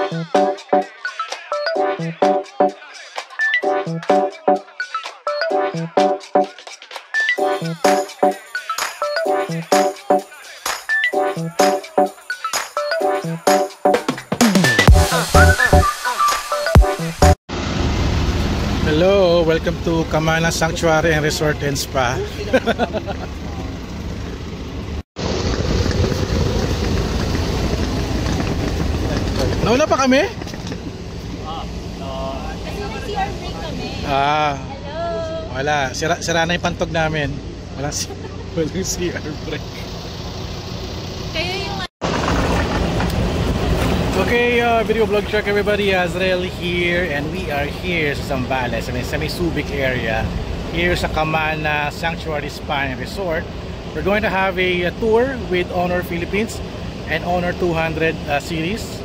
Hello, welcome to Camana Sanctuary and Resort and Spa. Nauna pa kami? CR break kami. Hello. Wala, sira na yung pantog namin. Walang CR break. Kayo yung Okay, video vlog check everybody. Azrael here and we are here sa Zambales, sa may Subic area, here sa Camana Sanctuary Spa and Resort. We're going to have a tour with Honor Philippines and Honor 200 series.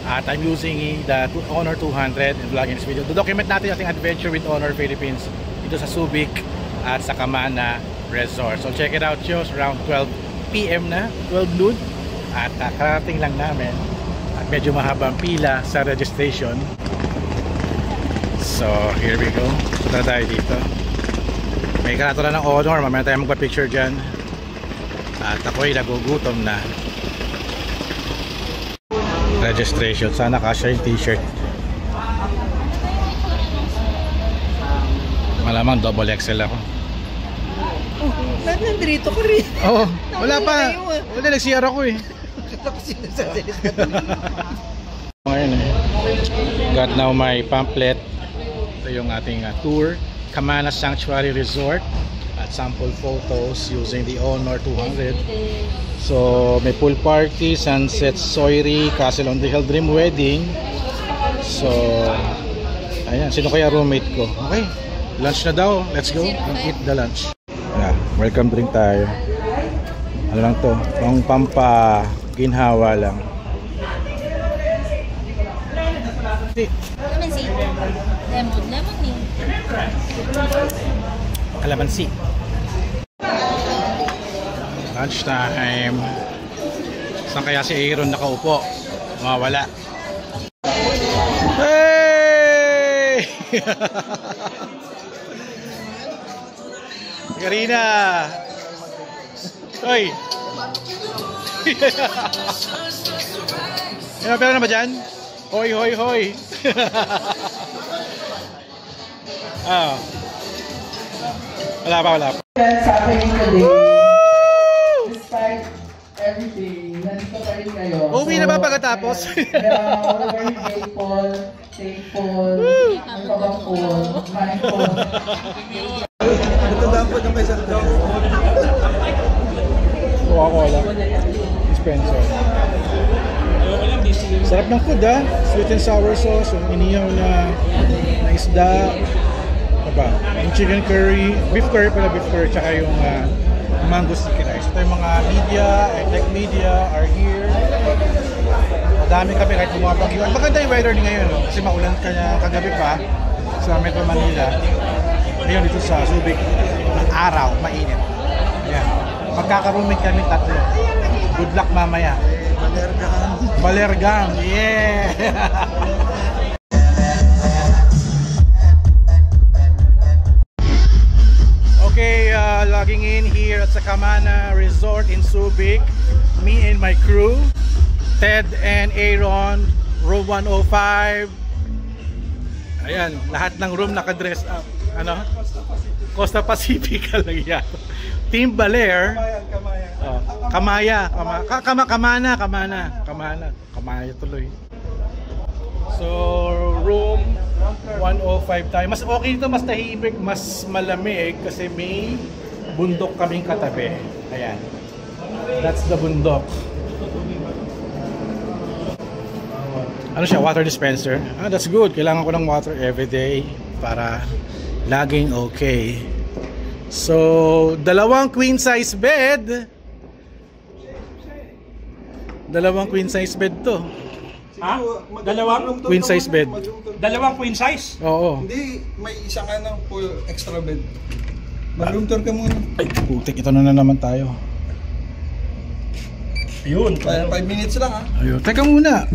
At I'm using the Honor 200 and vlogging this video to document natin ating adventure with Honor Philippines dito sa Subic at sa Camana Resort. So check it out, shows around 12 PM na, 12 noon. At karating lang namin. At medyo mahabang pila sa registration. So here we go. Punta tayo dito. May karatola ng Honor. Mamaya tayo magpa-picture dyan. At ako'y nagugutom na. Registration. Sana kasya yung t-shirt. Malamang double XL ako. Lahat nandito ka rin. Oo. Wala pa. Wala, nag-CR ako eh. Ngayon eh. Got now my pamphlet. Ito yung ating tour. Camana Sanctuary Resort. At sample photos using the Honor 200. So may pool party, sunset, soiree, Castle on the Hill, dream wedding. So ayan, sino kaya roommate ko? Okay, lunch na daw. Let's go and eat the lunch. Yeah, welcome drink tayo. Ano lang to? Pang pampa ginhawa lang. Kalamansi. Lemon mint. Kalamansi. Lunch time. Saan kaya si Aaron nakaupo? Mawala. Hey! Karina! Hoy! May pera na ba dyan? Hoy, hoy, hoy! Ah. Wala pa, wala pa. That's happening today. Despite everything, nandito pa rin kayo. Uwi na ba pagkatapos? We're very grateful, thankful, magpabangkul, mindful. Ito dapat ang may sarap. Coca-Cola. Dispenser. Sarap ng food ha. Sweet and sour sauce. Yung inihaw na isda. Ano ba? Yung chicken curry. Beef curry pala, beef curry. Tsaka yung mango sticky rice. Ito yung mga media, tech media are here. Madami kami kahit bumabagyo. Maganda yung weather ni ngayon. No? Kasi maulan kagabi pa sa Metro Manila. Ngayon dito sa Subic, ang araw, mainit. Ayan. Magkaka-roommate kami tatlo. Good luck mamaya. Balergang. Balergang, yeah! Okay, logging in here at sa Camana Resort in Subic. Me and my crew, Ted and Aaron, room 105. Ayan, lahat ng room naka-dress up. Ano? Costa Pacifica lang yan. Team Baler. Kamaya. Kamaya tuloy. So, room 105 tayo. Mas okay dito, mas tahimik, mas malamig kasi may bundok kaming katabi. Ayan. That's the bundok. Ano siya? Water dispenser. Ah, that's good. Kailangan ko ng water every day para laging okay. So, dalawang queen size bed. Dalawang queen size bed to. Ha? Dalawang queen size bed. Dalawang queen size? Oo. Hindi, may isang full extra bed. Mag-room tour ka muna. Ay, putik. Ito na naman tayo. Ayun. 5 minutes lang ha. Ayun. Teka muna.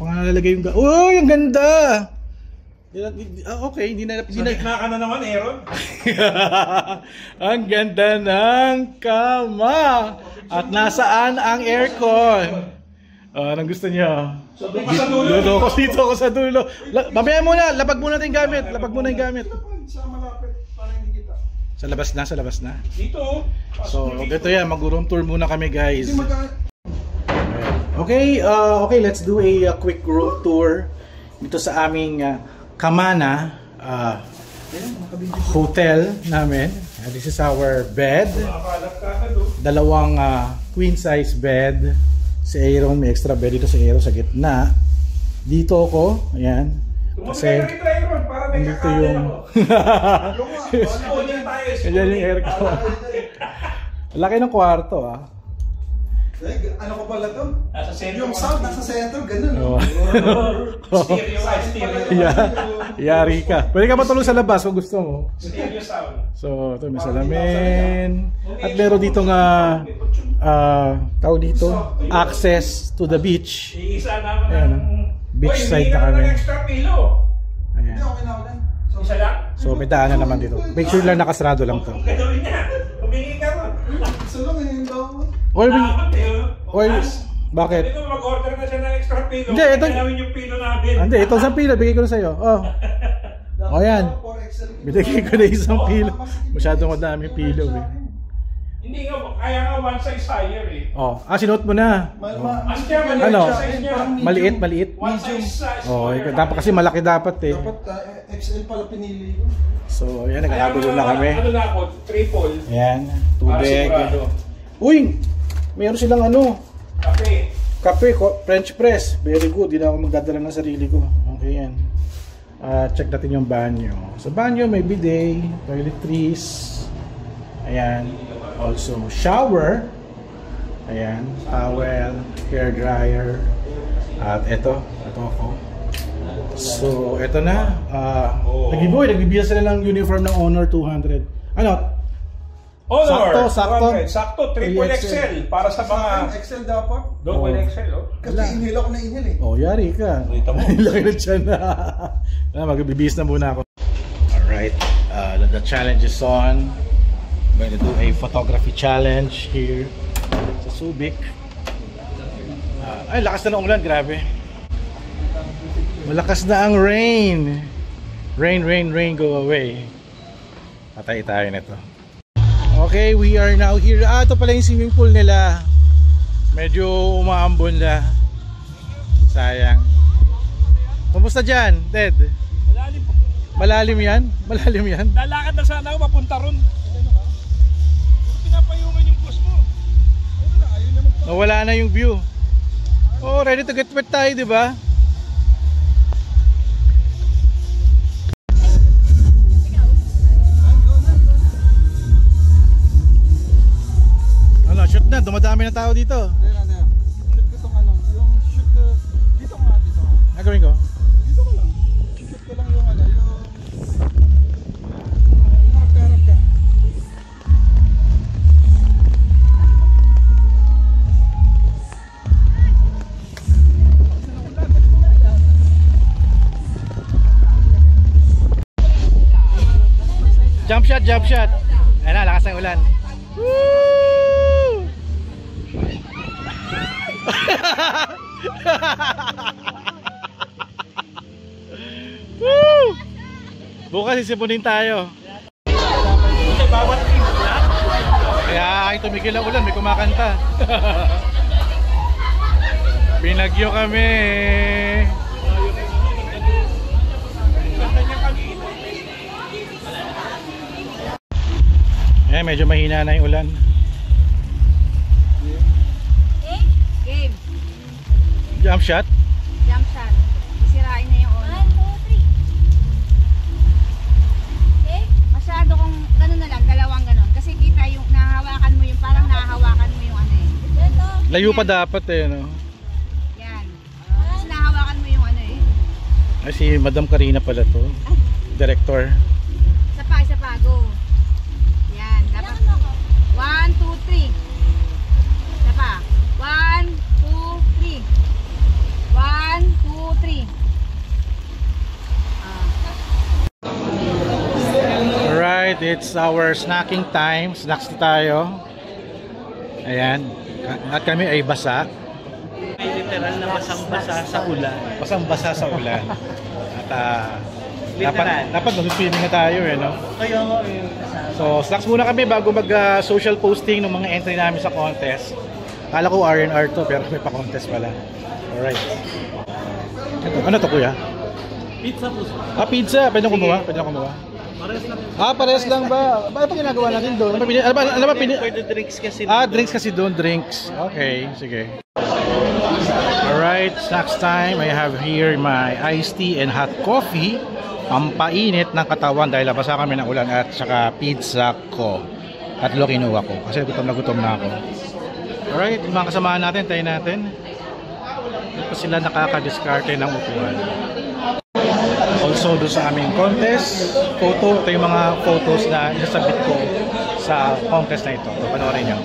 Pangalalagay yung oh, ang ganda! Okay, hindi na... Sa gitna ka na naman, Aaron. Ang ganda ng kama! At nasaan ang aircon? Anong gusto niyo? Doon ka sa dulo. Dito ako sa dulo. Mamaya muna, lapag muna natin gamit. Lapag muna yung gamit. Sa malapit, para hindi kita. Sa labas na. Dito. So, dito yan, mag-room tour muna kami, guys. Hindi Okay, let's do a quick room tour dito sa aming Kamana hotel namin. This is our bed. Dalawang queen size bed. Si Aaron, may extra bed dito si Aaron sa gitna. Dito ako, ayan. Kasi dito yung ayan yung aircon. Laki ng kwarto Ano ko pala to? Nasa sentro. Yung sound nasa center, ganun. Stereo. Yari ka. Pwede ka matulog sa labas kung gusto mo. Stereo sound. So, ito may salamin. At meron dito nga tawag dito, access to the beach. Iisa naman Ayan, beach side na kami. ng extra pillow. Ayan. Hindi, okay na ako lang. Isa lang? So, may daanan naman dito. Make sure lang nakasarado lang to. Ang gagawin niya. Humingi ka ron. Gusto lang, hindi ako. Oy, Dapat oy, bakit? Ito, mag-order na siya ng extra pillow. Hindi, ito- Kailangan yung pillow namin. Hindi, itong isang pila, bigay ko na sa'yo. Oh. O yan. Binigay ko na isang pilo. Masyadong madaming pilo eh. Hindi nga, kaya nga one size higher eh. Oh, sinuot mo na. Mas kaya maliit Ano? siya size niya. Maliit? One size. Oh, dapat kasi malaki dapat eh. Dapat XL pala pinili ko. So, ayan, nagkakagulo na kami. Ano na ako, triple. Ayan, Para tubig. sigurado. Uy! Meron silang Kape. kape, French press. Very good, hindi na ako magdadala ng sarili ko. Okay yan. Check natin yung banyo. Sa banyo may bidet, toiletries. Ayan. Also, shower. Ayan, towel, hair dryer. At ito ako. So, ito na. Nagbibigay sila ng uniform ng Honor 200. Ano? Honor. Sakto. 200. Sakto, triple XL. Para sa mga XL dapat. double XL. Oh. Kasi inhale ako na inhale eh. Oh, yari ka. Kita mo. Laki na dyan na. Magbibihis na muna ako. Alright, the challenge is on. I'm going to do a photography challenge here sa Subic. Ay, lakas na ng ulan, grabe. Malakas na ang rain. Rain, go away. Patay tayo nito. Okay, we are now here. Ito pala yung swimming pool nila. Medyo umaambon na. Sayang. Kumusta dyan, Ted? Malalim po. Malalim yan? Lalakad na sana ako mapunta ron. Pinapayungan yung bus mo. Nawala na yung view. Oh, ready to get wet tayo, di ba? Ano, shoot na, dumadami na tao dito. Shoot ko tong ano, yung shoot dito nga. Nagawin ko. Dito ko lang. Shoot ko lang yung ano, yung harap ka. Jump shot. Ayan na, lakas ng ulan. Woo! Woo! Bukas sisipunin tayo. Kaya ay tumigil ang ulan, may kumakanta. Binagyo kami. Eh, medyo mahina na yung ulan. Game. Jump shot. Jump shot. Sisirain na yung ulo. 1, 2, 3. Okay? Masyado kung gano'n na lang, dalawang gano'n. Kasi kita yung nahahawakan mo yung, parang nahahawakan mo yung ano eh. Layo pa dapat eh, no? Yan. Tapos nahahawakan mo yung ano eh. Ay, si Madam Karina pala to. Director. Isa pa, go. Yan, dapat. 1, 2, 3. Isa pa. 1, 2, 3. 1, 2, 3. Alright, it's our snacking time. Snacks na tayo. Ayan. At kami ay basa. Ay literal na basang-basa sa ulan. Basang-basa sa ulan. At dapat mag-swimming na tayo eh, no? Kaya nga eh. So, snacks muna kami bago mag-social posting ng mga entry namin sa contest. Akala ko R&R to, pero may pa-contest pala. Alright. Ito, ano to kuya? Pizza po. Pizza. Pwede nyo kumuha? Pwede nyo kumuha? Pares lang. Pares lang ba? Ano pa ginagawa natin doon? Ano ba pili? For the drinks kasi. Drinks kasi doon, drinks. Okay, sige. Alright, snacks time. I have here my iced tea and hot coffee. Pampainit ng katawan dahil labasa kami ng ulan at saka pizza ko. Tatlo kinuha ko kasi gutom na ako. Alright, mga kasamahan natin, tayo natin. Hindi pa sila nakakadiskarte ng upuan. Also doon sa aming contest photo, ito yung mga photos na isasabit ko sa contest na ito. Panoorin nyo.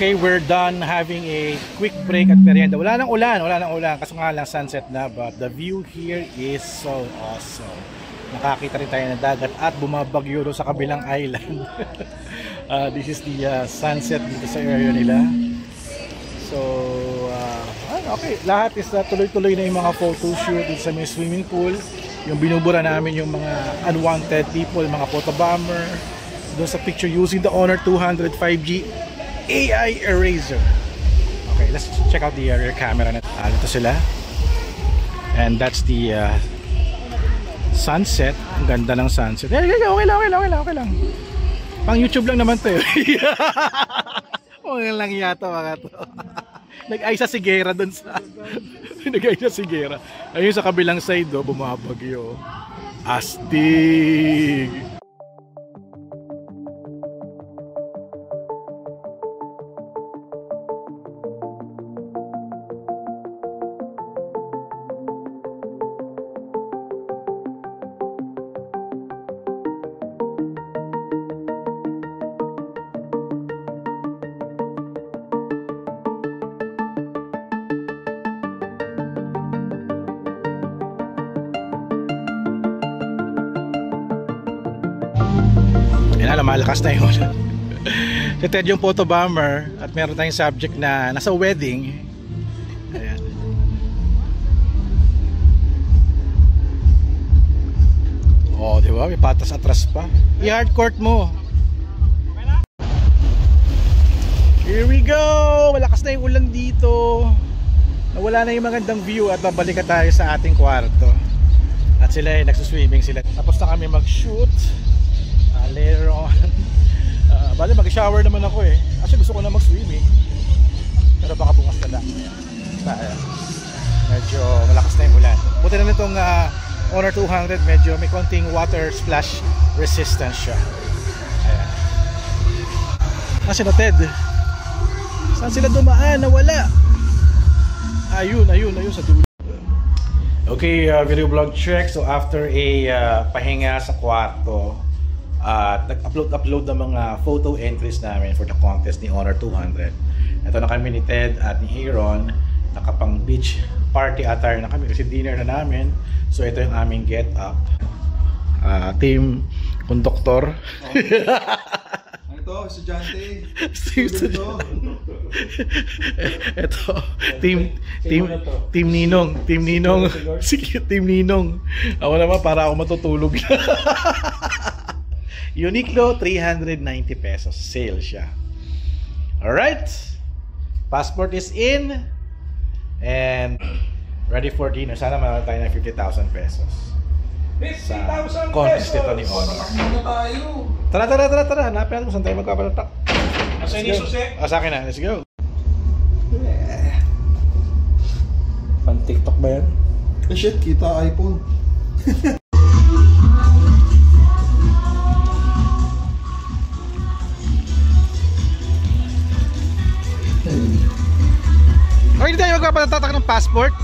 Okay, we're done having a quick break at merienda. Wala nang ulan, kasi nga lang sunset na, but the view here is so awesome. Nakakita rin tayo ng dagat at bumabagyo sa kabilang island. This is the sunset dito sa area nila. So, okay, lahat is tuloy-tuloy na yung mga photo shoot sa may swimming pool. Yung binubura namin yung mga unwanted people, mga photo bomber. Doon sa picture using the Honor 200 5G AI eraser. Okay, let's check out the rear camera. Dito sila. And that's the sunset. Ang ganda ng sunset. Okay lang. Pang YouTube lang naman to. Okay lang yata mga to. Nag-ay sa Sigera dun sa nag-ay sa Sigera. Ayun sa kabilang side do, bumabagyo. Astig. Malakas na yun. Si Ted yung photo bomber at meron tayong subject na nasa wedding. Ayan. Oh, di ba? May patas atras pa. I-hardcourt mo. Here we go! Malakas na yung ulan dito. Nawala na yung magandang view at babalik tayo sa ating kwarto. At sila ay nagsuswimming sila. Tapos na kami mag-shoot. Later on. Bale mag-shower naman ako eh. Kasi gusto ko na mag-swimming. Pero baka bukas na lang. Medyo malakas na yung ulan. Buti na nitong Honor 200 medyo may konting water splash resistance siya. Ayan. Nasaan na Ted? Saan sila dumaan? Nawala. Ayun sa dulo. Okay, video vlog check. So after a pahinga sa kwarto, nag-upload ng mga photo entries namin for the contest ni Honor 200. Ito na kami ni Ted at ni Aaron. Nakapang beach party attire na kami kasi dinner na namin. So ito yung aming get up. Team conductor. Ano to? Estudyante. Ito, team Ninong. Sige, Team Ninong. Ako naman para ako matutulog. Uniqlo, 390 pesos. Sale siya. Alright. Passport is in. And ready for dinner. Sana meron tayo ng 50,000 pesos. 50,000 contest pesos! ito ni Honor. Ano tayo? Tara. Hanapin natin kung saan tayo magpapalatak. Asa ini susi? Sa akin na. Let's go. Pan TikTok ba yan? Eh shit, kita iPhone. Okay, hindi tayo magpapatatak ng passport.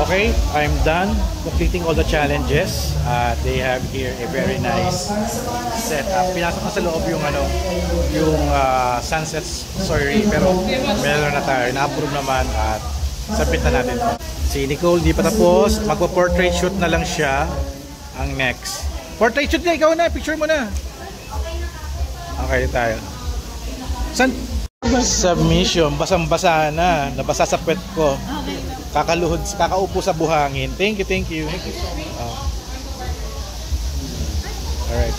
Okay, I'm done completing all the challenges. They have here a very nice setup. Pinasok na sa loob yung sunset story, pero meron na tayo. Na-approve naman at submit na natin. Si Nicole di pa tapos. Magpa-portrait shoot na lang siya ang next. Portrait shoot na, ikaw na. Picture mo na. Okay tayo. Submission, basang-basa na. Nabasa sa puwet ko. Kakaluhod, kakaupo sa buhangin. Thank you. Alright.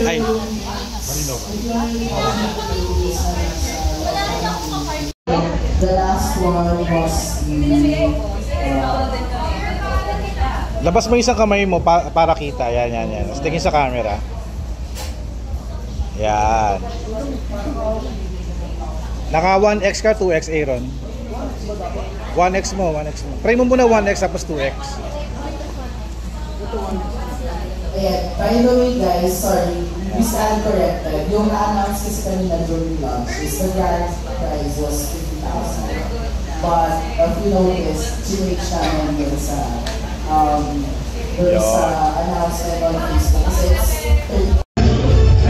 Ay, marino. The last one was Labas mo isang kamay mo para kita. Yan. Tapos tingin sa camera. Yan. Naka 1x ka, 2x Aaron. 1x mo. Try mo muna 1x tapos 2x. Ayan, by the way guys, sorry, we stand corrected. Yung na-announce kasi kanina during lunch is the grand prize was 50,000. But if you notice, change naman dun sa announcement on Facebook kasi it's 30.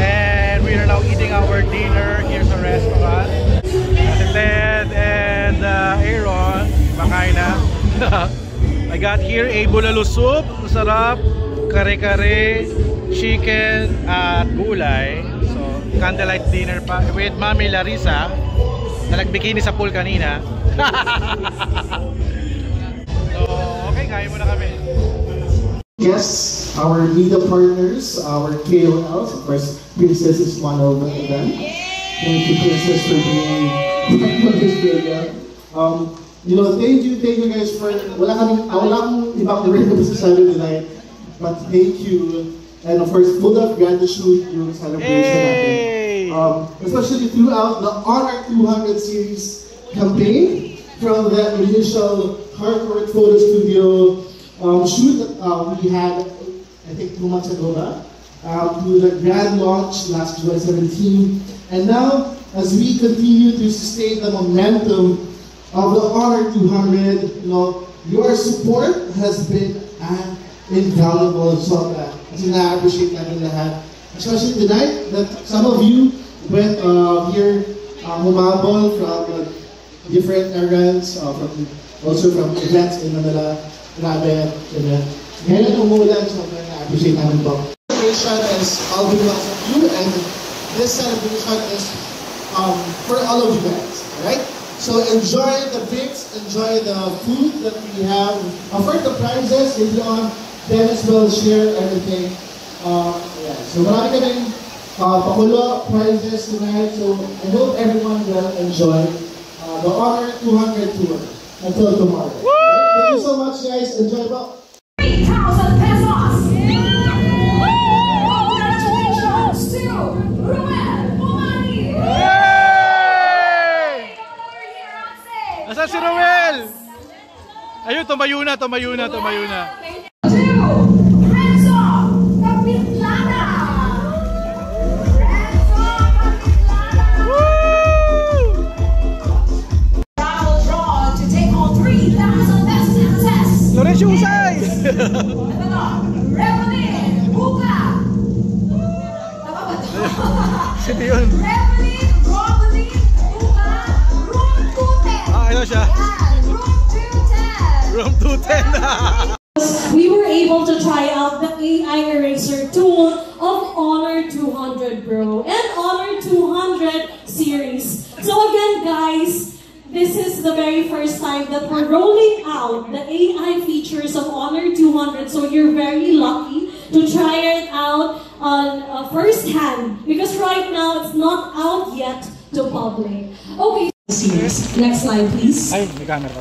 And we are now eating our dinner here sa restaurant. Si Ted and Aaron, makain na. I got here a bulalo soup, masarap, kare-kare, chicken at gulay. So, candlelight dinner pa with Mami Larissa na nagbikini sa pool kanina. So, okay, kain muna kami. Yes, our media partners, our KOLs, of course, Princess is one of them. Thank you, Princess, for being part of this video. You know, thank you guys for, wala akong ibang review sa Saturday night, but thank you, and of course, full of gratitude yung celebration natin. Especially throughout the Honor 200 series campaign, from the initial hard work photo studio shoot that we had, I think 2 months ago, to the grand launch last July 17. And now, as we continue to sustain the momentum of the Honor 200, you know, your support has been invaluable. So, kasi na-appreciate natin lahat. Especially tonight, that some of you went here, humabol from different errands, also from events in Manila. Grabe, ngayon umulan, so na-appreciate namin po. This celebration is all because of you, and this celebration is for all of you guys, alright? So enjoy the drinks, enjoy the food that we have, offer the prizes, if you want, Dennis will share everything. Yeah. So marami kaming pakulo prizes tonight, so I hope everyone will enjoy the Honor 200 tour until tomorrow. Thank you so much, guys. Enjoy po. 3,000 pesos! Congratulations to Ruel Bumani! Asan si Ruel? Ayun, tumayo na. Lorenzo Usay! Revelin, Buka! Sino yun? Revelin, Buka, Room 210. Ah, ito siya. Yeah, Room 210. Room 210. We were able to try out the AI eraser tool of Honor 200 Pro and Honor 200 series. So again, guys, this is the very first time that we're rolling out the AI features of Honor 200, so you're very lucky to try it out on first hand, because right now it's not out yet to public. Okay, next slide please. Ay, may camera.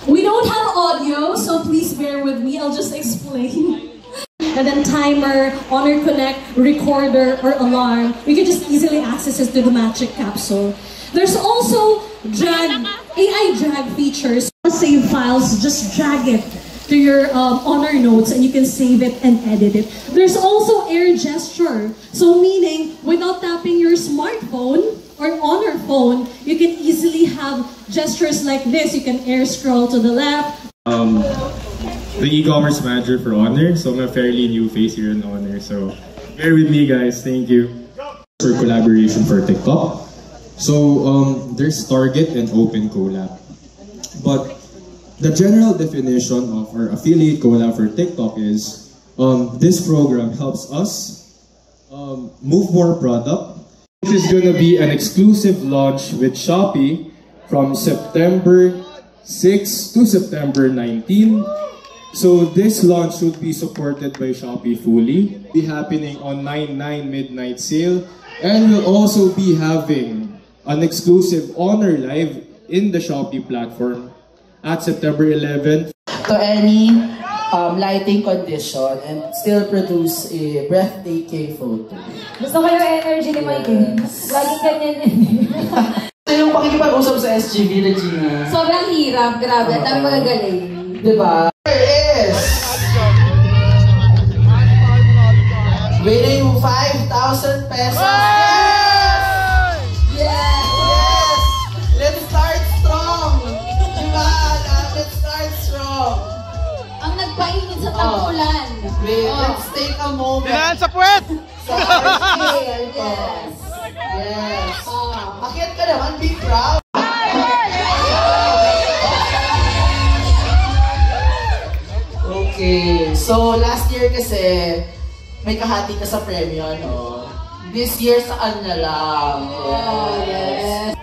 We don't have audio, so please bear with me, I'll just explain. And then timer, Honor Connect, recorder, or alarm. You can just easily access it to the Magic Capsule. There's also AI drag features. Save files, just drag it to your Honor notes and you can save it and edit it. There's also air gesture. So meaning, without tapping your smartphone or Honor phone, you can easily have gestures like this. You can air scroll to the left. The e-commerce manager for Honor, so I'm a fairly new face here in Honor. So bear with me guys, thank you. For collaboration for TikTok. So there's Target and Open Collab. But the general definition of our affiliate collab for TikTok is this program helps us move more product. This is going to be an exclusive launch with Shopee from September 6 to September 19. So this launch will be supported by Shopee fully. Be happening on 9/9 midnight sale, and we'll also be having an exclusive Honor Live in the Shopee platform at September 11th. To any lighting condition and still produce a breathtaking photo. Gusto ko yung energy ni Mike eh. Laging ganyan yun. Ito yung pakikipag-usap sa SGV, Regina. Sobrang hirap, grabe. At ang magagaling. Diba? There is winning 5,000 pesos. Yes! Let's start strong! Diba? Let's start strong! Ang nagpainit sa tag-ulan. Wait, let's take a moment. Dinaan sa puwet! Yes! Yes! Akit ka naman, be proud! Okay, so last year kasi may kahati ka sa premyo, no? This year saan na lang? Yes!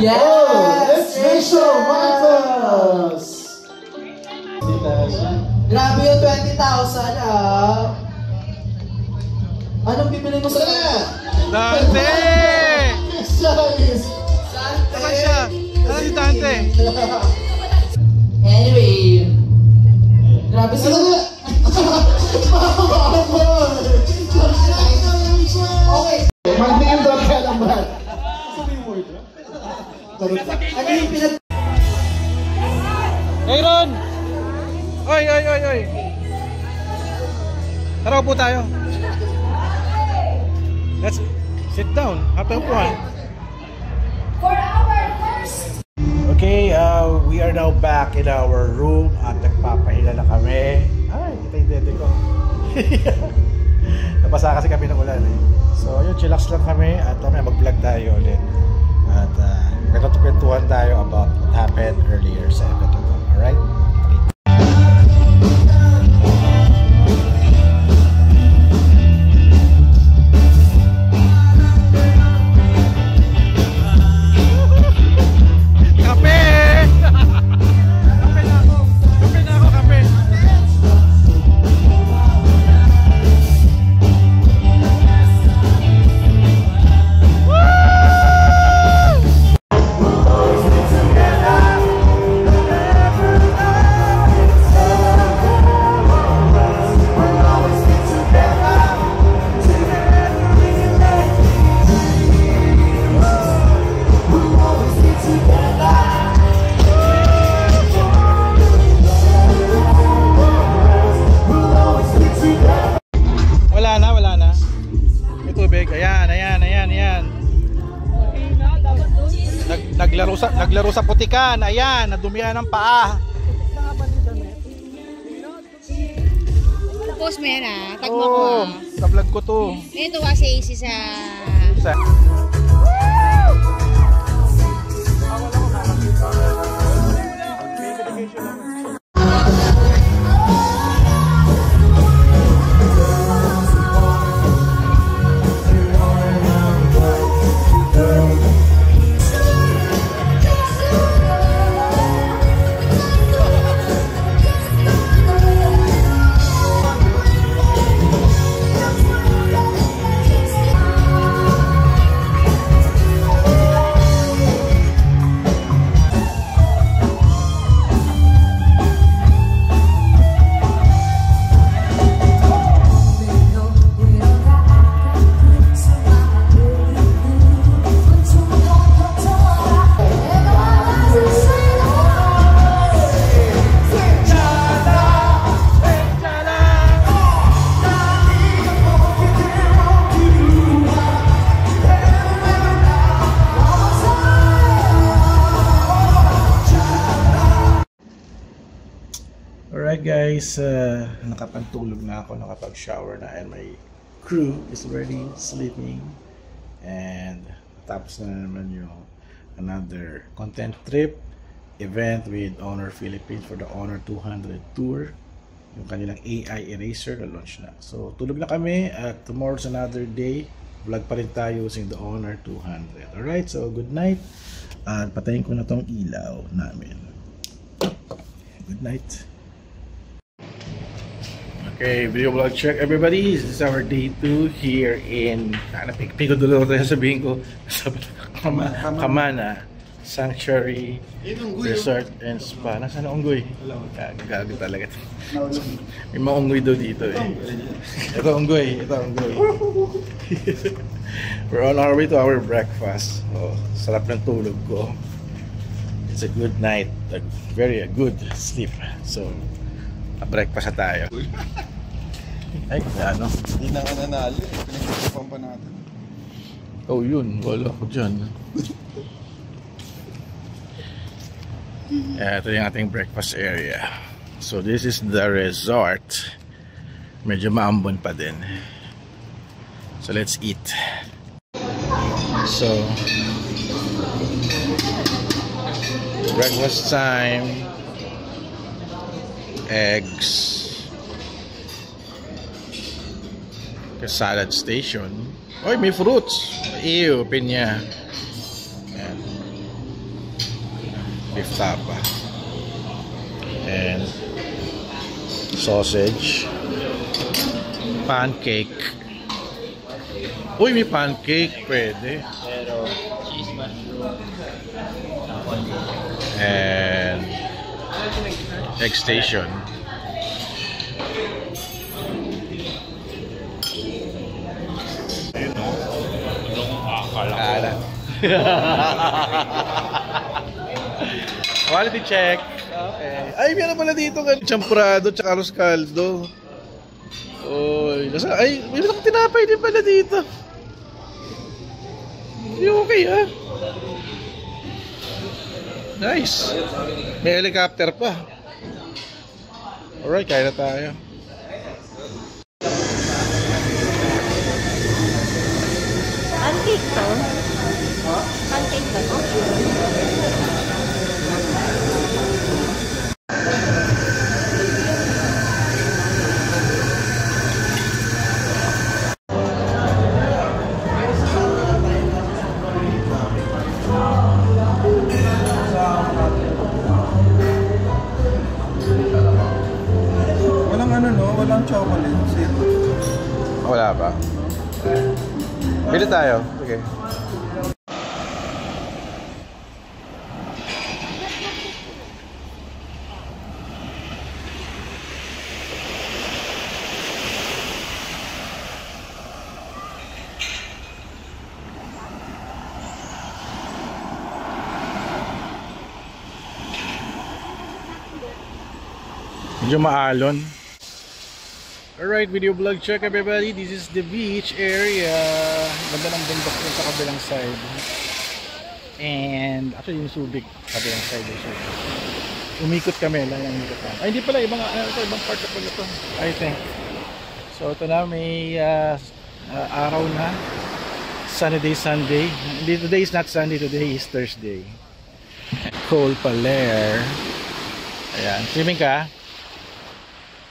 Yes! Ratio Marcos! Grabe yung 20,000 ah! Anong bibili mo sa kanya? Dante! Size! Ano siya? Ano si Dante? Anyway, grabe sila. Okay. Mag-name drop ka naman. Ano yung pinag... Hey Ron! Oy! Tara po tayo. Let's sit down. Hapang upuan. For our first... Okay, we are now back in our room at nagpapahinga na kami. Ay, kita yung dede ko. Napasa kasi kami ng ulan eh. So yun, chillax lang kami at mag-vlog tayo ulit. At magkakwentuhan tayo about what happened earlier sa event. Alright? maglaro sa putikan. Ayan, nadumihan ng paa. Post mo yan ah. Tag mo ko ah. Sa vlog ko to. Ito kasi easy sa... Alright guys, nakapantulog na ako, nakapag-shower na, and my crew is already sleeping. And tapos na naman yung another content trip event with Honor Philippines for the Honor 200 tour. Yung kanilang AI eraser na launch na. So tulog na kami at tomorrow's another day. Vlog pa rin tayo using the Honor 200. Alright, so good night. At patayin ko na tong ilaw namin. Good night. Okay, video vlog check everybody. This is our day 2 here in Pico Dolor tayo sabihin ko sa Camana Sanctuary Resort and Spa. Nasaan ang unggoy? Gago talaga. May mga unggoy daw dito eh. Ito unggoy, ito unggoy. We're on our way to our breakfast. Oh, sarap ng tulog ko. It's a good night, a very good sleep. So breakfast na tayo. Ay, ano? Hindi na ka nanalo. Pinagsipan pa natin. Oh, yun. Wala ko dyan. Ito yung ating breakfast area. So, this is the resort. Medyo maambon pa din. So, let's eat. So, breakfast time. Eggs. Salad station. Oy, may fruits. Ew, pinya. And beef tapa. And sausage. Pancake. Uy, may pancake. Pwede. Pero cheese mushroom. And egg station. Akala. Quality check. Okay. Ay, meron pala dito ng champurado tsaka arroz caldo. Oy, ay, meron akong tinapay din pala dito. Okay ah. Nice. May helicopter pa. Alright, kaya na tayo. Pancake to? Pancake ba to? Walang ano no? Walang chocolate. Zero. Wala pa. Bili tayo. Okay. Medyo maalon. Alright, video vlog check everybody. This is the beach area. Ganda ng bundok dun sa kabilang side. And actually yung Subic, sabi ng side yung Subic. Umikot kami lang yung umikot lang. Ay hindi pala, ibang part na pala ito, I think. So ito na, may araw na. Sunday. Today is not Sunday, today is Thursday. Cole Paler. Ayan, swimming ka?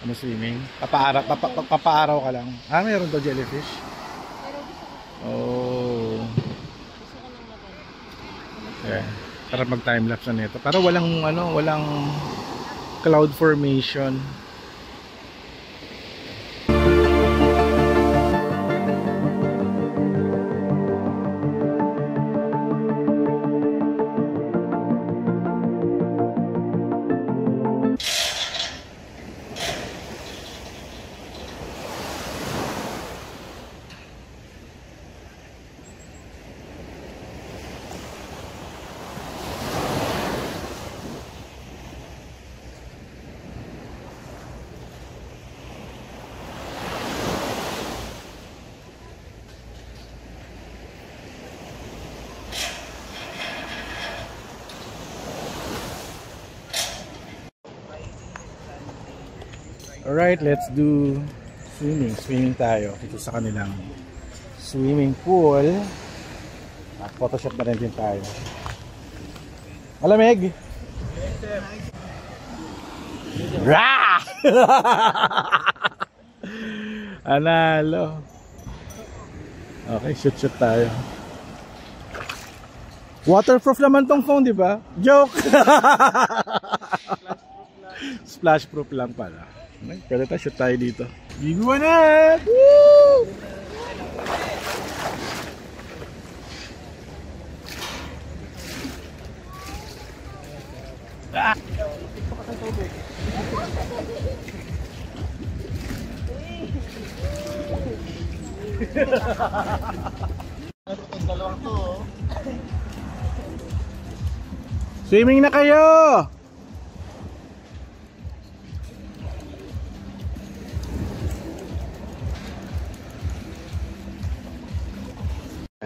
Ano swimming? Papaaraw ka lang. Ah, mayroon daw jellyfish? Oh. Yeah. Para mag time-lapse na nito. Pero walang cloud formation. Alright, let's do swimming. Swimming tayo dito sa kanilang swimming pool. At Photoshop na rin din tayo. Malamig! Rah! Analo! Okay, shoot tayo. Waterproof naman tong phone, di ba? Joke! Splash proof lang pala. Pwede tayo shoot tayo dito. Biguan na! Woo! Ah! Swimming na kayo!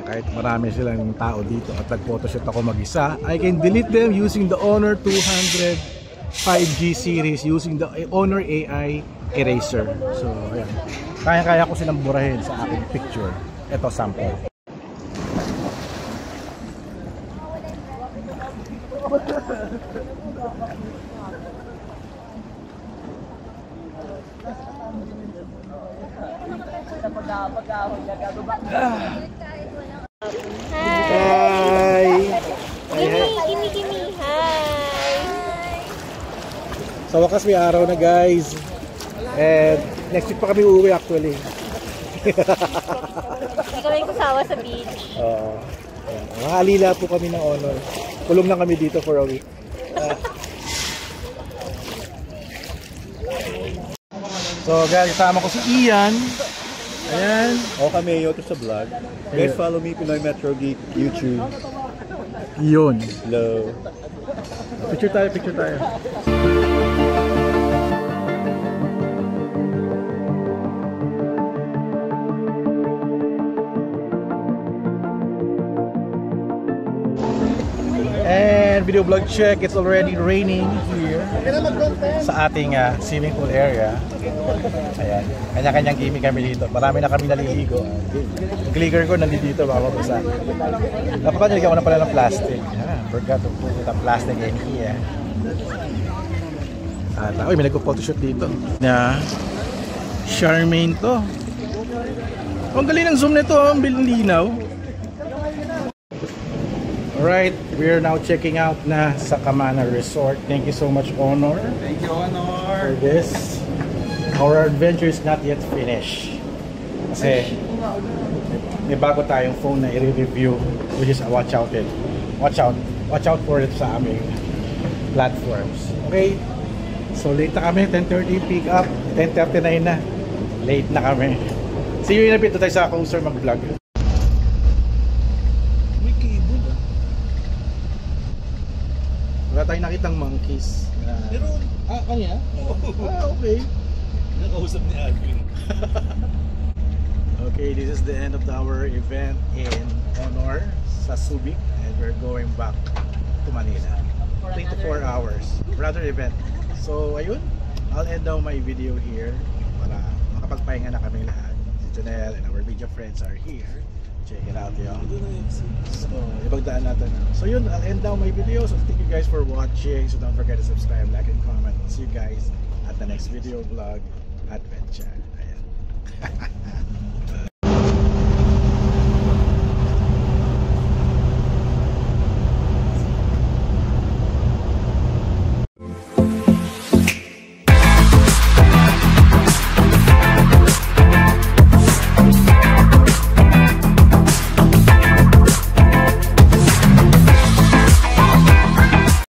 Kahit marami silang tao dito at nag-photoshoot ako mag-isa, I can delete them using the Honor 200 5G series using the Honor AI eraser. So, ayan. Kaya-kaya ko silang burahin sa aking picture. Ito, sample. Hi! Kimi, hi! Sa wakas may araw na guys. And next week pa kami uuwi actually. Hindi kami kusawa sa beach. Oo. Mga alila po kami ng Honor. Kulong lang kami dito for a week. So guys, kasama ko si Ian. Ayan. O kami, Yoto sa vlog. Guys, follow me, Pinoy Metro Geek, YouTube. Yun. Hello. Picture tayo. And video vlog check, it's already raining here sa ating swimming pool area. Ayan, kanya-kanyang gimmick kami dito. Marami na kami naliligo. Clicker ko nandito, baka mabasa. Dapat pa nilagyan ko na pala ng plastic. Forgot to put the plastic in here. At uy, may nagpo-photoshoot dito na Charmaine to. Ang galing ng zoom nito, ang linaw. Alright, we are now checking out na sa Camana Resort. Thank you so much, Honor. Thank you, Honor. For this. Our adventure is not yet finished. Kasi may bago tayong phone na i-review, which is watch out for it sa aming platforms. Okay? So late na kami, 10:30 pick up, 10:39 na. Late na kami. See you in a bit. Tayo sa closer mag-vlog. Wala tayong nakitang monkeys. Pero, kanina? Okay. Nakausap ni Alvin. Okay, this is the end of our event in Honor sa Subic. and we're going back to Manila. 3 to 4 hours for another event. So ayun, I'll end down my video here para makapagpahinga na kami lahat. Si Jonel and our video friends are here. Check it out, yo. So, ibagdaan natin. So yun, I'll end down my video. So thank you guys for watching. So don't forget to subscribe, like, and comment. I'll see you guys at the next video vlog adventure. Ayan.